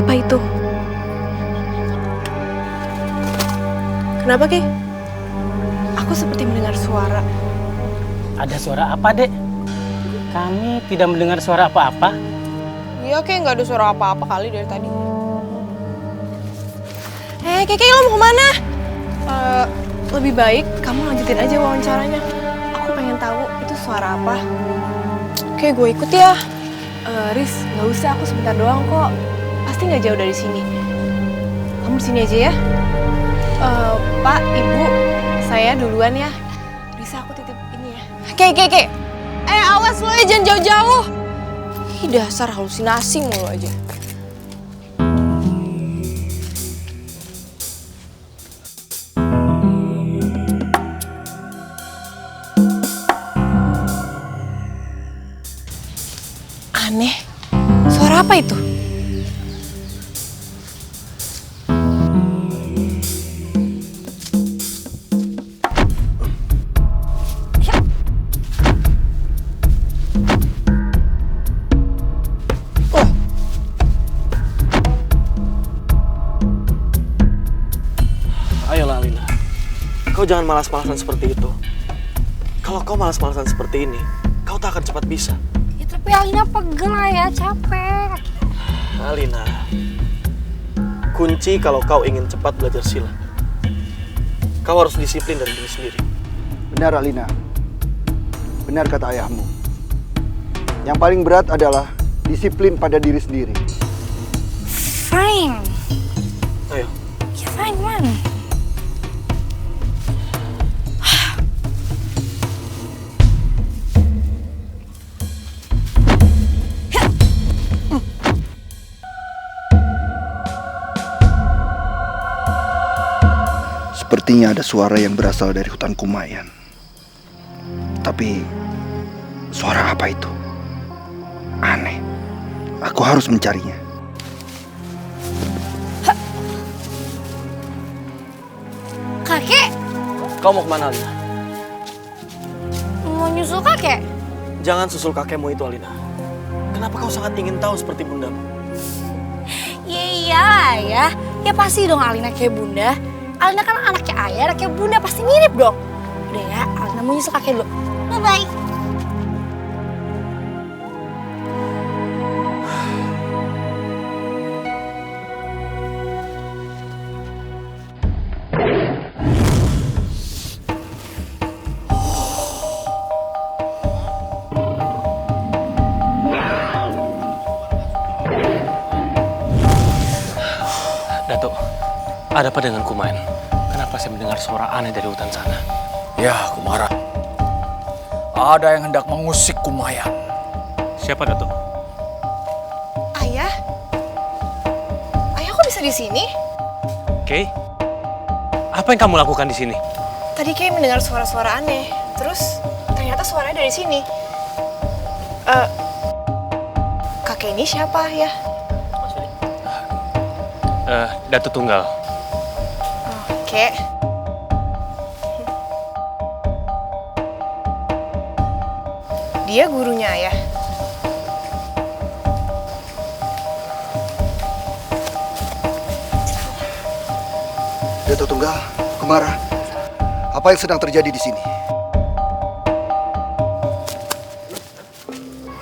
Apa itu? Kenapa, Ki? Aku seperti mendengar suara. Ada suara apa, Dek? Kami tidak mendengar suara apa-apa. Iya, kayak nggak ada suara apa-apa kali dari tadi. Keke, lo mau kemana? Lebih baik kamu lanjutin aja wawancaranya. Aku pengen tahu itu suara apa. Oke, gue ikut ya. Riz, nggak usah, aku sebentar doang kok. Pasti nggak jauh dari sini. Kamu di sini aja ya. Pak, Ibu, saya duluan ya. Risa, aku titip ini ya. Keke. Awas lo ya, jangan jauh-jauh. Ih, dasar halusinasi mulu aja. Aneh, suara apa itu? Ayolah Alina, kau jangan malas-malasan seperti itu. Kalau kau malas-malasan seperti ini, kau tak akan cepat bisa. Ya tapi Alina pegel lah ya, capek. Alina, kunci kalau kau ingin cepat belajar silat, kau harus disiplin dari diri sendiri. Benar Alina, benar kata ayahmu. Yang paling berat adalah disiplin pada diri sendiri. Fine. Ayo. Ya fine man. Sepertinya ada suara yang berasal dari hutan Kumayan. Tapi suara apa itu? Aneh. Aku harus mencarinya. Kakek, Kau mau kemana Alina? mau nyusul kakek? Jangan susul kakekmu itu Alina. Kenapa kau sangat ingin tahu seperti bundamu? Iya ya. Ya pasti dong Alina kayak bunda. Alina kan anaknya ayah, anaknya bunda, pasti mirip dong. Udah ya, Alina mau nyusul kakek dulu. Bye-bye. Datuk, ada apa dengan Kumayan? Kenapa saya mendengar suara aneh dari hutan sana? Ya, Kumara. Ada yang hendak mengusik Kumayan. Siapa, Datuk? Ayah? Ayah kok bisa di sini? Kay, apa yang kamu lakukan di sini? Tadi kayak mendengar suara-suara aneh. Terus ternyata suaranya dari sini. Kakek ini siapa ya? Datuk Tunggal. Oke. Dia gurunya ayah. Datuk Tunggal, Kumara, apa yang sedang terjadi di sini?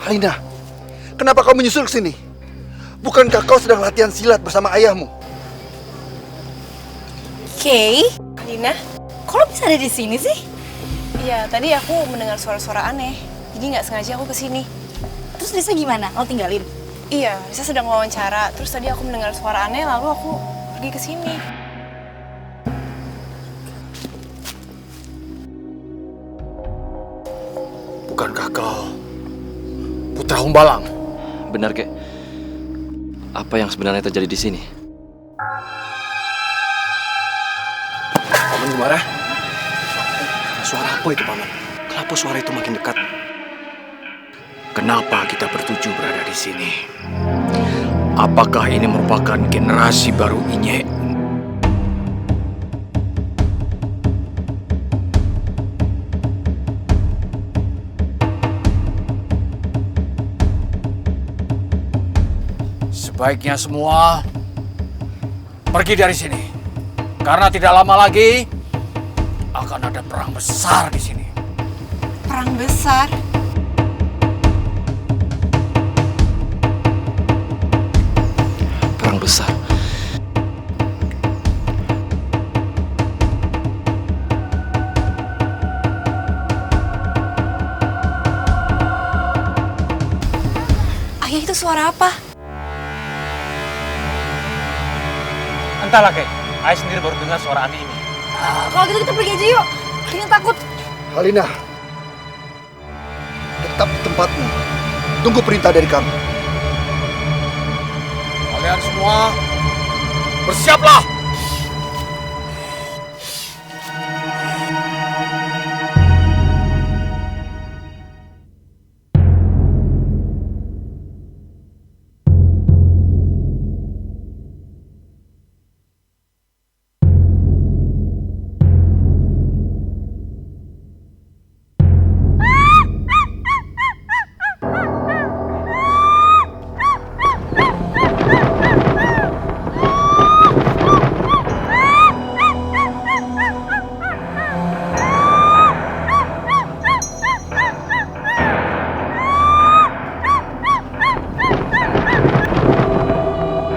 Alina, kenapa kau menyusul ke sini? Bukankah kau sedang latihan silat bersama ayahmu? Kay, Alina? kok lo bisa ada di sini sih? Iya, tadi aku mendengar suara-suara aneh. Jadi nggak sengaja aku kesini. Terus Risa gimana? Lo tinggalin? Iya, Risa sedang wawancara. Terus tadi aku mendengar suara aneh, lalu aku pergi ke sini. Bukankah kau putra Humbalang? Benar, Kek. Apa yang sebenarnya terjadi di sini? Paman Kumara? Suara apa itu, Paman? Kenapa suara itu makin dekat? Kenapa kita bertujuh berada di sini? Apakah ini merupakan generasi baru Inyek? Sebaiknya semua Pergi dari sini. Karena tidak lama lagi akan ada perang besar di sini. Perang besar? Perang besar. Ayah, itu suara apa? Entahlah, Kek. Ayah sendiri baru dengar suara aneh ini. Kalau gitu kita pergi aja yuk. Alina takut. Alina, tetap di tempatmu. Tunggu perintah dari kami. Kalian semua bersiaplah.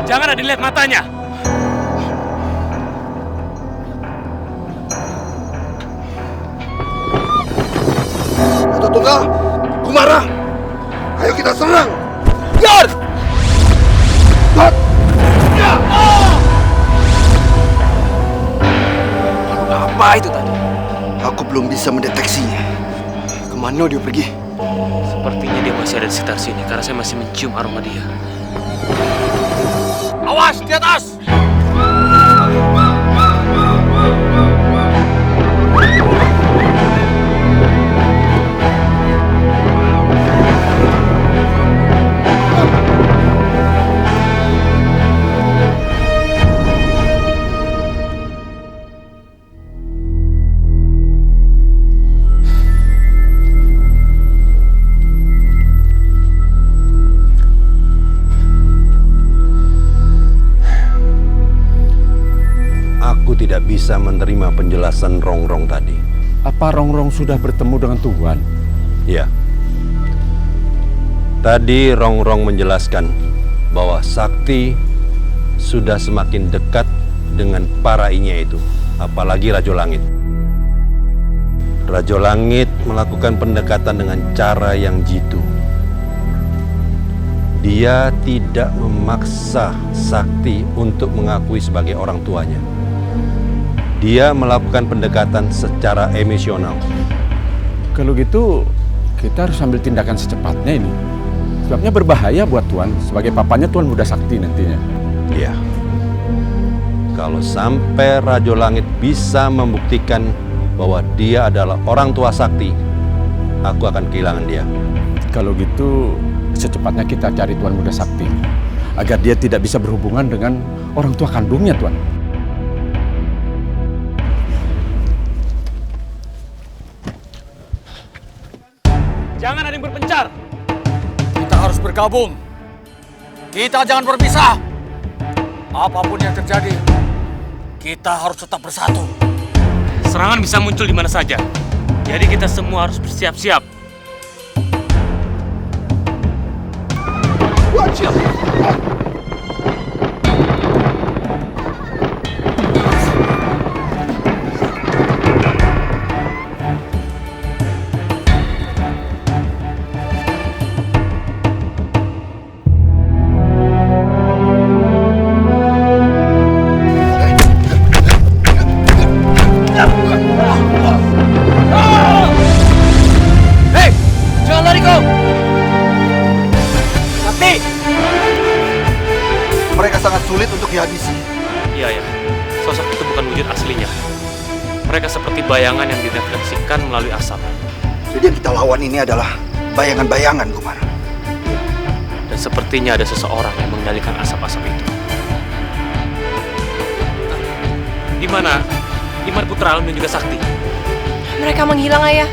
Jangan ada dilihat matanya. Atau Tunggal, Kumara, ayo kita serang. Yor! Apa itu tadi? Aku belum bisa mendeteksinya. Kemana dia pergi? Sepertinya dia masih ada di sekitar sini karena saya masih mencium aroma dia. Awas di atas! Aku tidak bisa menerima penjelasan Rongrong tadi. Apa Rongrong sudah bertemu dengan Tuan? Ya. Tadi Rongrong menjelaskan bahwa Sakti sudah semakin dekat dengan para inya itu, apalagi Rajo Langit. Rajo Langit melakukan pendekatan dengan cara yang jitu. Dia tidak memaksa Sakti untuk mengakui sebagai orang tuanya. Dia melakukan pendekatan secara emosional. Kalau gitu, kita harus ambil tindakan secepatnya ini. Sebabnya berbahaya buat Tuan, sebagai papanya Tuan Muda Sakti nantinya. Iya. Kalau sampai Rajo Langit bisa membuktikan bahwa dia adalah orang tua Sakti, aku akan kehilangan dia. Kalau gitu, secepatnya kita cari Tuan Muda Sakti, agar dia tidak bisa berhubungan dengan orang tua kandungnya, Tuan. Jangan ada yang berpencar. Kita harus bergabung. Kita jangan berpisah. Apapun yang terjadi, kita harus tetap bersatu. Serangan bisa muncul di mana saja. Jadi kita semua harus bersiap-siap. Mereka sangat sulit untuk dihabisi. Iya ya, sosok itu bukan wujud aslinya. Mereka seperti bayangan yang direfleksikan melalui asap. Jadi yang kita lawan ini adalah bayangan-bayangan, Kumara. Dan sepertinya ada seseorang yang mengendalikan asap-asap itu. Di mana? Di mana Putra Alam dan juga Sakti? Mereka menghilang, Ayah.